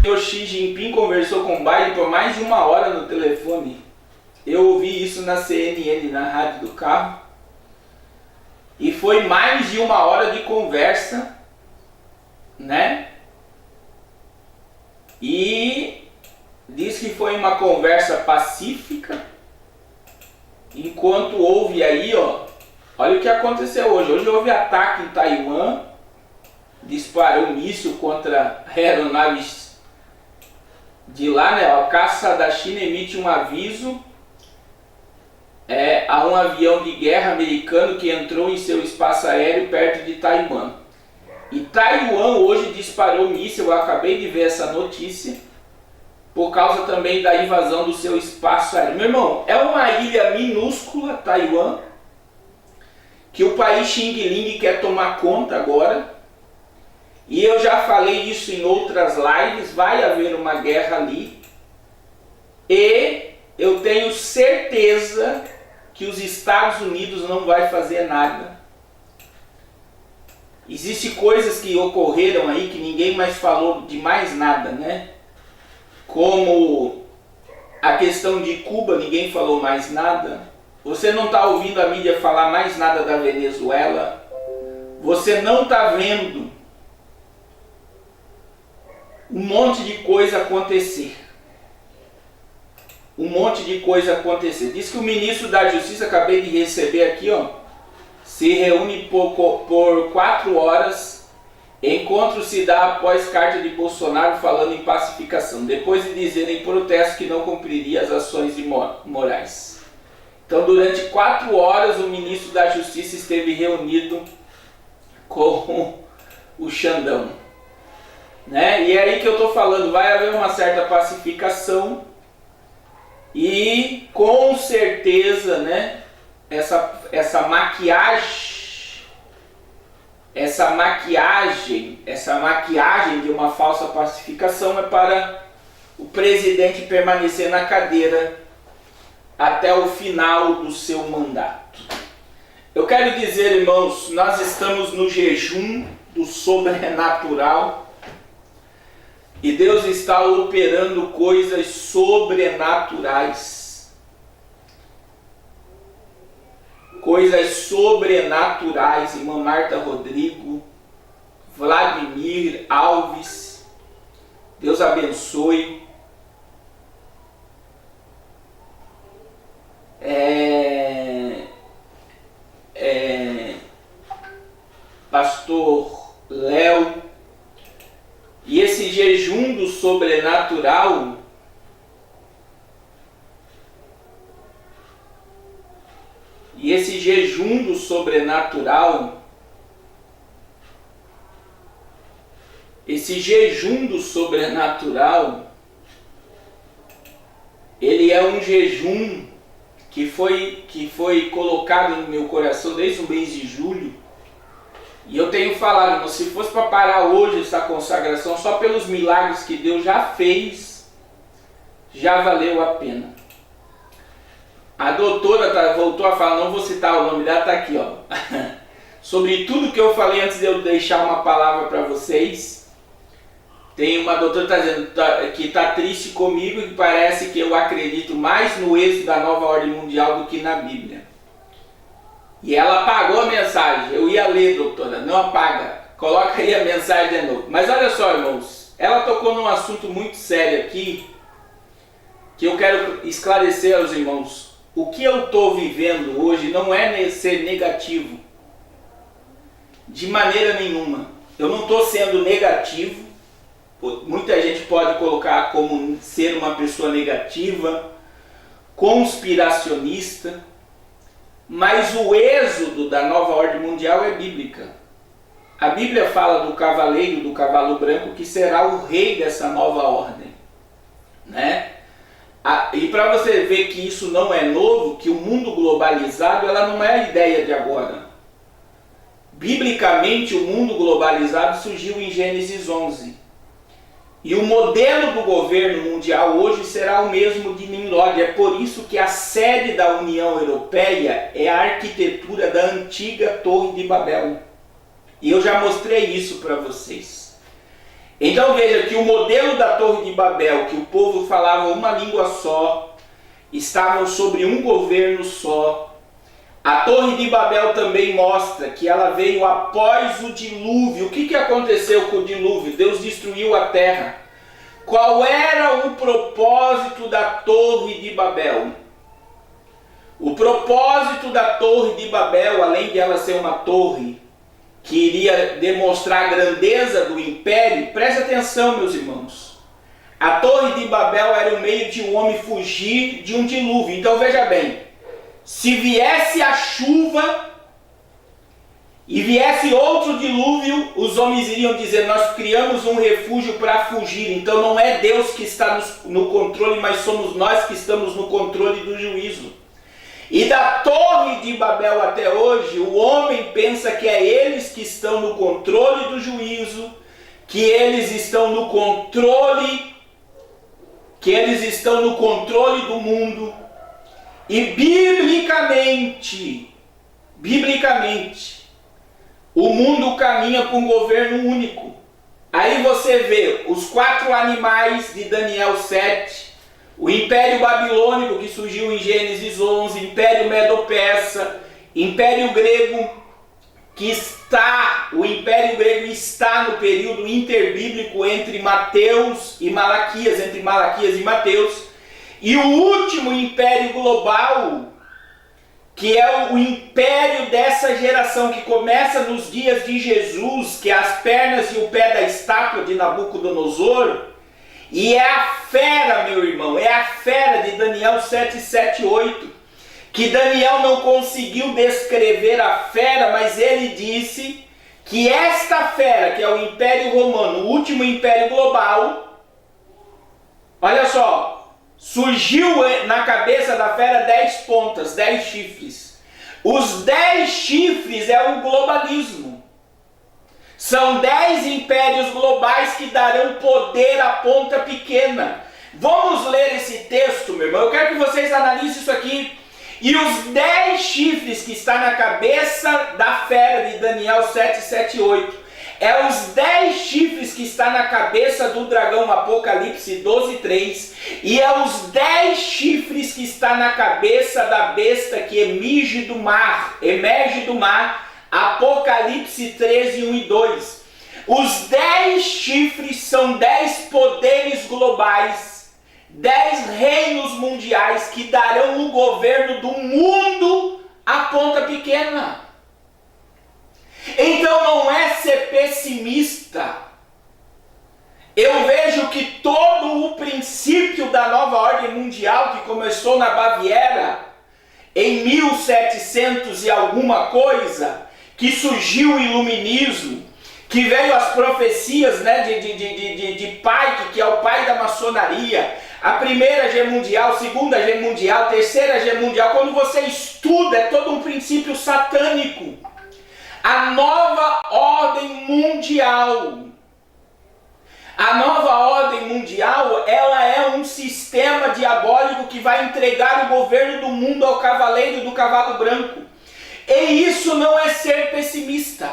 O Xi Jinping conversou com Biden por mais de 1 hora no telefone. Eu ouvi isso na CNN, na rádio do carro. E foi mais de 1 hora de conversa, né? E diz que foi uma conversa pacífica. Enquanto houve aí, olha o que aconteceu hoje. Hoje houve ataque em Taiwan. Disparou um míssil contra aeronaves de lá, né? A caça da China emite um aviso a um avião de guerra americano que entrou em seu espaço aéreo perto de Taiwan. E Taiwan hoje disparou míssil, eu acabei de ver essa notícia, por causa também da invasão do seu espaço aéreo. Meu irmão, é uma ilha minúscula, Taiwan, que o país Xing Ling quer tomar conta agora. E eu já falei isso em outras lives, vai haver uma guerra ali. E eu tenho certeza que os Estados Unidos não vai fazer nada. Existem coisas que ocorreram aí que ninguém mais falou de mais nada, né? Como a questão de Cuba, ninguém falou mais nada. Você não está ouvindo a mídia falar mais nada da Venezuela. Você não está vendo um monte de coisa acontecer. Um monte de coisa acontecer. Diz que o ministro da Justiça, acabei de receber aqui, se reúne por 4 horas. Encontro se dá após carta de Bolsonaro falando em pacificação, depois de dizer em protesto que não cumpriria as ações morais. Então, durante 4 horas, o ministro da Justiça esteve reunido com o Xandão. Né? E é aí que eu estou falando, vai haver uma certa pacificação e com certeza, né, essa maquiagem de uma falsa pacificação é para o presidente permanecer na cadeira até o final do seu mandato. Eu quero dizer, irmãos, nós estamos no jejum do sobrenatural. E Deus está operando coisas sobrenaturais. Coisas sobrenaturais, irmã Marta Rodrigo, Vladimir Alves. Deus abençoe. Pastor Léo. E esse jejum do sobrenatural ele é um jejum que foi colocado no meu coração desde o mês de julho. E eu tenho falado, se fosse para parar hoje essa consagração, só pelos milagres que Deus já fez, já valeu a pena. A doutora voltou a falar, não vou citar o nome dela, está aqui, sobre tudo que eu falei antes de eu deixar uma palavra para vocês. Tem uma doutora que está dizendo que está triste comigo e que parece que eu acredito mais no êxito da nova ordem mundial do que na Bíblia. E ela apagou a mensagem. Eu ia ler, doutora, não apaga. Coloca aí a mensagem de novo. Mas olha só, irmãos, ela tocou num assunto muito sério aqui, que eu quero esclarecer aos irmãos. O que eu estou vivendo hoje não é ser negativo. De maneira nenhuma. Eu não estou sendo negativo. Muita gente pode colocar como ser uma pessoa negativa, conspiracionista. Mas o êxodo da nova ordem mundial é bíblica. A Bíblia fala do cavaleiro, do cavalo branco, que será o rei dessa nova ordem. Né? E para você ver que isso não é novo, que o mundo globalizado ela não é a ideia de agora. Biblicamente, o mundo globalizado surgiu em Gênesis 11. E o modelo do governo mundial hoje será o mesmo de Nimrod. É por isso que a sede da União Europeia é a arquitetura da antiga Torre de Babel. E eu já mostrei isso para vocês. Então veja que o modelo da Torre de Babel, que o povo falava uma língua só, estavam sobre um governo só. A Torre de Babel também mostra que ela veio após o dilúvio. O que aconteceu com o dilúvio? Deus destruiu a terra. Qual era o propósito da Torre de Babel? O propósito da Torre de Babel, além de ela ser uma torre que iria demonstrar a grandeza do império, preste atenção, meus irmãos. A Torre de Babel era o meio de um homem fugir de um dilúvio. Então veja bem, se viesse a chuva e viesse outro dilúvio, os homens iriam dizer, nós criamos um refúgio para fugir. Então não é Deus que está no controle, mas somos nós que estamos no controle do juízo. E da Torre de Babel até hoje, o homem pensa que é eles que estão no controle do juízo, que eles estão no controle do mundo. E biblicamente, o mundo caminha para um governo único. Aí você vê os 4 animais de Daniel 7, o Império Babilônico que surgiu em Gênesis 11, Império Medo-Persa, Império Grego, o Império Grego está no período interbíblico entre Mateus e Malaquias, entre Malaquias e Mateus, e o último império global, que é o império dessa geração, que começa nos dias de Jesus, que é as pernas e o pé da estátua de Nabucodonosor, e é a fera, meu irmão, é a fera de Daniel 7, 7, 8, que Daniel não conseguiu descrever a fera, mas ele disse que esta fera, que é o Império Romano, o último império global, olha só, surgiu na cabeça da fera 10 pontas, 10 chifres. Os 10 chifres é o globalismo. São 10 impérios globais que darão poder à ponta pequena. Vamos ler esse texto, meu irmão. Eu quero que vocês analisem isso aqui. E os 10 chifres que está na cabeça da fera de Daniel 7, 7, 8. É os 10 chifres que está na cabeça do dragão, Apocalipse 12, 3. E é os 10 chifres que está na cabeça da besta que emerge do mar, Apocalipse 13, 1 e 2. Os 10 chifres são 10 poderes globais, 10 reinos mundiais que darão o governo do mundo à ponta pequena. Então não é ser pessimista. Eu vejo que todo o princípio da nova ordem mundial que começou na Baviera em 1700 e alguma coisa, que surgiu o iluminismo, que veio as profecias, né, de Pike, que é o pai da maçonaria, a primeira G mundial, a segunda G mundial, a terceira G mundial. Quando você estuda, é todo um princípio satânico. A nova ordem mundial. A nova ordem mundial, ela é um sistema diabólico que vai entregar o governo do mundo ao cavaleiro do cavalo branco. E isso não é ser pessimista.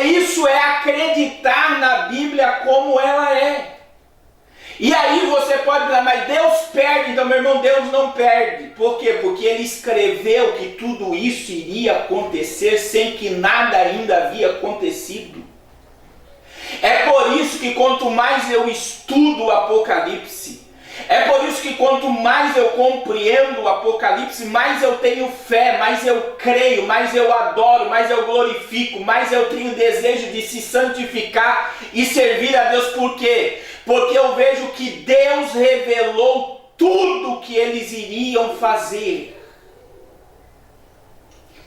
Isso é acreditar na Bíblia como ela é. E aí você pode dizer, mas Deus perde. Então, meu irmão, Deus não perde. Por quê? Porque Ele escreveu que tudo isso iria acontecer sem que nada ainda havia acontecido. É por isso que quanto mais eu estudo o Apocalipse, é por isso que quanto mais eu compreendo o Apocalipse, mais eu tenho fé, mais eu creio, mais eu adoro, mais eu glorifico, mais eu tenho desejo de se santificar e servir a Deus. Por quê? Porque eu vejo que Deus revelou tudo que eles iriam fazer,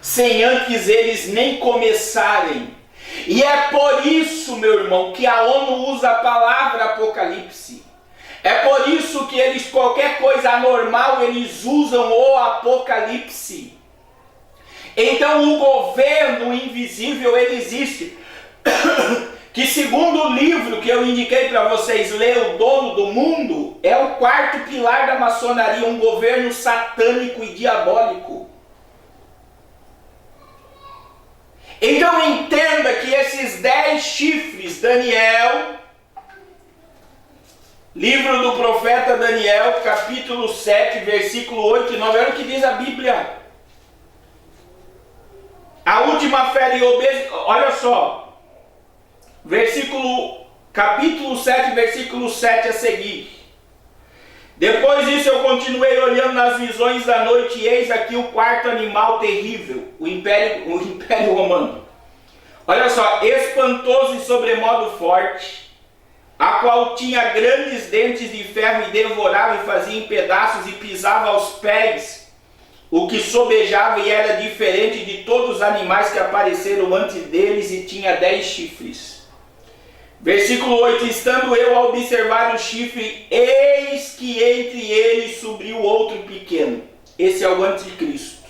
sem antes eles nem começarem. E é por isso, meu irmão, que a ONU usa a palavra Apocalipse. É por isso que eles, qualquer coisa anormal, eles usam o Apocalipse. Então o governo invisível, ele existe. Que segundo o livro que eu indiquei para vocês ler, O Dono do Mundo, é o 4º pilar da maçonaria, um governo satânico e diabólico. Então entenda que esses 10 chifres Daniel, livro do profeta Daniel, capítulo 7, versículo 8 e 9. Olha o que diz a Bíblia. A última fera e obesa, olha só, capítulo 7, versículo 7 a seguir. Depois disso eu continuei olhando nas visões da noite, e eis aqui o quarto animal terrível, o Império Romano. Olha só, espantoso e sobremodo forte, a qual tinha grandes dentes de ferro e devorava e fazia em pedaços e pisava aos pés o que sobejava e era diferente de todos os animais que apareceram antes deles e tinha 10 chifres. Versículo 8, estando eu a observar o chifre, eis que entre eles subiu outro pequeno. Esse é o anticristo.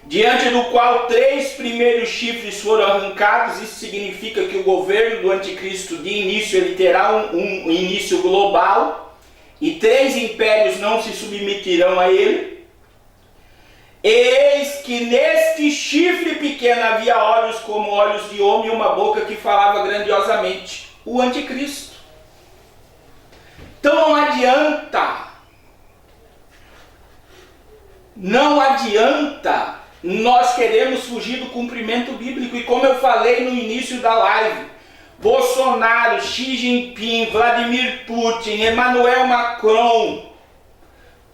Diante do qual 3 primeiros chifres foram arrancados. Isso significa que o governo do anticristo de início ele terá um início global. E 3 impérios não se submeterão a ele. Eis que neste chifre pequeno havia olhos como olhos de homem e uma boca que falava grandiosamente. O anticristo. Então não adianta. Não adianta nós queremos fugir do cumprimento bíblico. E como eu falei no início da live, Bolsonaro, Xi Jinping, Vladimir Putin, Emmanuel Macron,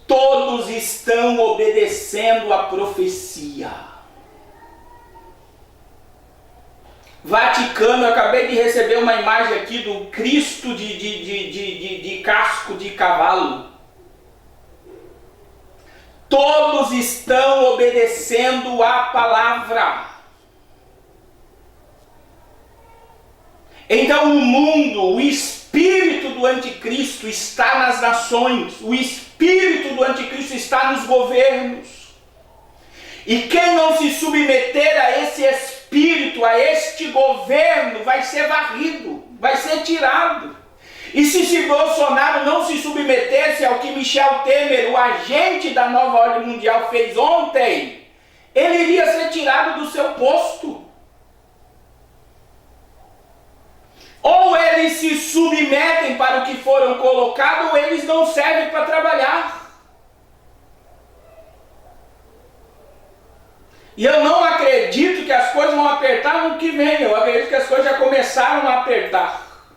todos estão obedecendo a profecia. Vaticano, eu acabei de receber uma imagem aqui do Cristo de casco de cavalo. Todos estão obedecendo a palavra. Então o mundo, o espírito do anticristo está nas nações. O espírito do anticristo está nos governos. E quem não se submeter a esse espírito, a este governo, vai ser varrido, vai ser tirado. E se Bolsonaro não se submetesse ao que Michel Temer, o agente da nova ordem mundial, fez ontem, ele iria ser tirado do seu posto. Ou eles se submetem para o que foram colocados, ou eles não servem para trabalhar. E eu não acredito que as coisas vão apertar no que vem, eu acredito que as coisas já começaram a apertar.